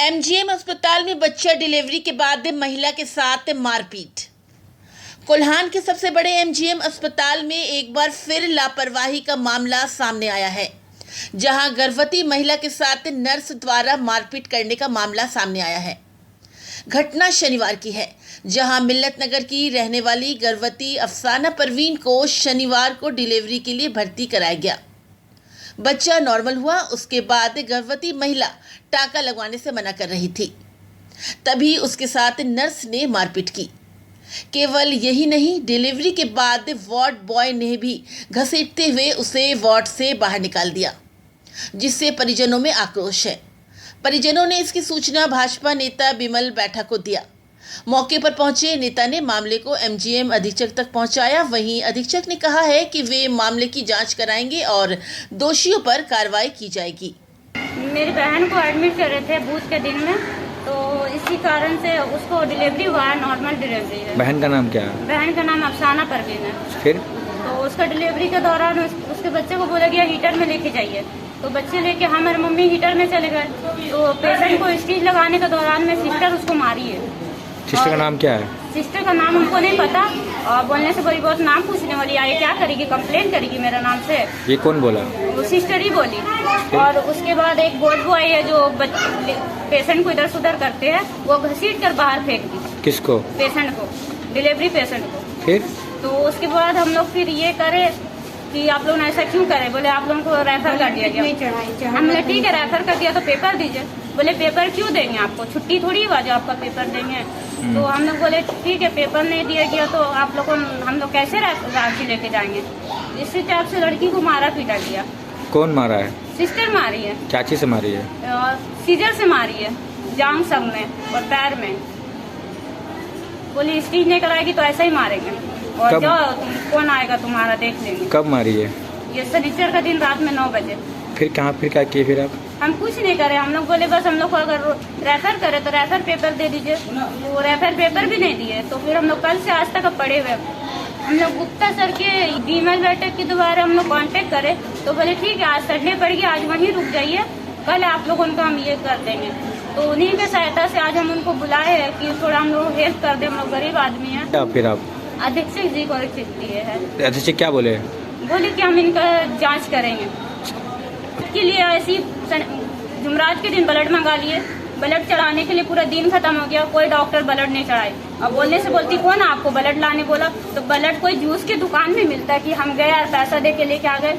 MGM अस्पताल में बच्चा डिलीवरी के बाद महिला के साथ मारपीट। कोल्हान के सबसे बड़े एमजीएम अस्पताल में एक बार फिर लापरवाही का मामला सामने आया है, जहां गर्भवती महिला के साथ नर्स द्वारा मारपीट करने का मामला सामने आया है। घटना शनिवार की है, जहां मिल्लत नगर की रहने वाली गर्भवती अफसाना परवीन को शनिवार को डिलीवरी के लिए भर्ती कराया गया। बच्चा नॉर्मल हुआ। उसके बाद गर्भवती महिला टाका लगवाने से मना कर रही थी, तभी उसके साथ नर्स ने मारपीट की। केवल यही नहीं, डिलीवरी के बाद वार्ड बॉय ने भी घसीटते हुए उसे वार्ड से बाहर निकाल दिया, जिससे परिजनों में आक्रोश है। परिजनों ने इसकी सूचना भाजपा नेता बिमल बैठा को दिया। मौके पर पहुंचे नेता ने मामले को एमजीएम अधीक्षक तक पहुंचाया। वहीं अधीक्षक ने कहा है कि वे मामले की जांच कराएंगे और दोषियों पर कार्रवाई की जाएगी। मेरी बहन को एडमिट कर रहे थे बूथ के दिन में, तो इसी कारण से उसको डिलीवरी हुआ है, नॉर्मल डिलीवरी है। बहन का नाम क्या है? बहन का नाम अफसाना परवीन है। फिर तो उसका डिलीवरी के दौरान उसके बच्चे को बोला गया हीटर में लेके जाइए, तो बच्चे लेके हमारे मम्मी हीटर में चले गए। तो पेशेंट को स्टिच लगाने के दौरान में सिस्टर उसको मारी है। सिस्टर का नाम क्या है? सिस्टर का नाम हमको नहीं पता, और बोलने से बड़ी बहुत नाम पूछने वाली आई, क्या करेगी, कंप्लेन करेगी मेरा नाम से। ये कौन बोला? वो सिस्टर ही बोली। और उसके बाद एक बोर्ड बॉय है जो पेशेंट को इधर से उधर करते हैं, वो घसीट कर बाहर फेंक दी। किसको? पेशेंट को, डिलीवरी पेशेंट को। फिर तो उसके बाद हम लोग फिर ये करे कि आप लोग ऐसा क्यों करें। बोले आप लोगों को रेफर कर दिया गया। हमने ठीक है रेफर कर दिया तो पेपर दीजिए। बोले पेपर क्यों देंगे आपको, छुट्टी थोड़ी हुआ जो आपका पेपर देंगे। तो हम लोग बोले ठीक है, पेपर नहीं दिया गया तो आप लोग को हम लोग कैसे रांची लेके जाएंगे। इसी टाइप से लड़की को मारा पीटा गया। कौन मारा है? सिस्टर मारी है। क्या चीज से मारी है? सीजर से मारी है, जांग सब में और पैर में। बोली स्टिच नहीं कराएगी तो ऐसा ही मारेंगे, और जाओ कौन आएगा तुम्हारा देख लेंगे। कब मारी है? ये शनिचर का दिन रात में 9 बजे। फिर क्या किए फिर आप? हम कुछ नहीं करे, हम लोग बोले बस हम लोग को अगर रेफर करे तो रेफर पेपर दे दीजिए। वो रेफर पेपर भी नहीं दिए। तो फिर हम लोग कल से आज तक पड़े हुए। हम लोग गुप्ता सर के बीमल बैठक के द्वारा हम लोग कांटेक्ट करे, तो बोले ठीक है आज संडे पड़ेगी, आज वहीं रुक जाइए, कल आप लोगों को हम ये कर देंगे। तो उन्हीं की सहायता से आज हम उनको बुलाए है कि थोड़ा हम लोग हेल्प कर दे, हम लोग गरीब आदमी है। फिर आप अधीक्षक जी को दिए है। अधीक्षक क्या बोले? बोले कि हम इनका जांच करेंगे। के लिए ऐसी जुमरात के दिन ब्लड मंगा लिए, ब्लड चढ़ाने के लिए पूरा दिन खत्म हो गया, कोई डॉक्टर ब्लड नहीं चढ़ाए। अब बोलने से बोलती कौन आपको ब्लड लाने बोला, तो ब्लड कोई जूस की दुकान में मिलता है कि हम गए और पैसा दे के लेके आ गए।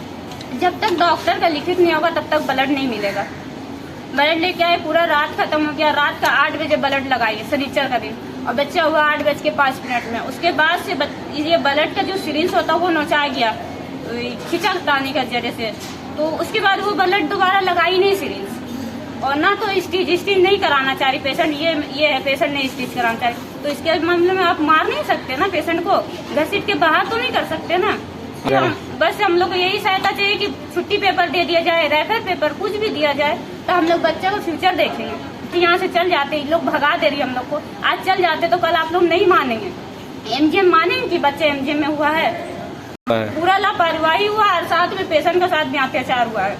जब तक डॉक्टर का लिखित नहीं होगा तब तक ब्लड नहीं मिलेगा। ब्लड लेके आए, पूरा रात खत्म हो गया। रात का 8 बजे ब्लड लगाइए शनिचर का दिन, और बच्चा हुआ 8:05 में। उसके बाद से ये ब्लड का जो सिरिंज होता है वो नोचा गया खिंचा ताने के जरिए से। तो उसके बाद वो ब्लड दोबारा लगाई नहीं सिरिंज, और ना तो स्टिच नहीं कराना चाह रही पेशेंट। ये है पेशेंट नहीं स्टिच कराना चाह रही, तो इसके मामले में आप मार नहीं सकते ना पेशेंट को, घसीट के बाहर तो नहीं कर सकते ना। बस हम लोग को यही सहायता चाहिए कि छुट्टी पेपर दे दिया जाए, रेफर पेपर कुछ भी दिया जाए, तो हम लोग बच्चे को फ्यूचर देखेंगे। तो यहाँ से चल जाते, लोग भगा दे रही हम लोग को। आज चल जाते तो कल आप लोग नहीं मानेंगे। एमजीएम मानेंगे कि बच्चे एमजीएम में हुआ है। पूरा लापरवाही हुआ और साथ में पेशेंट के साथ भी अत्याचार हुआ है।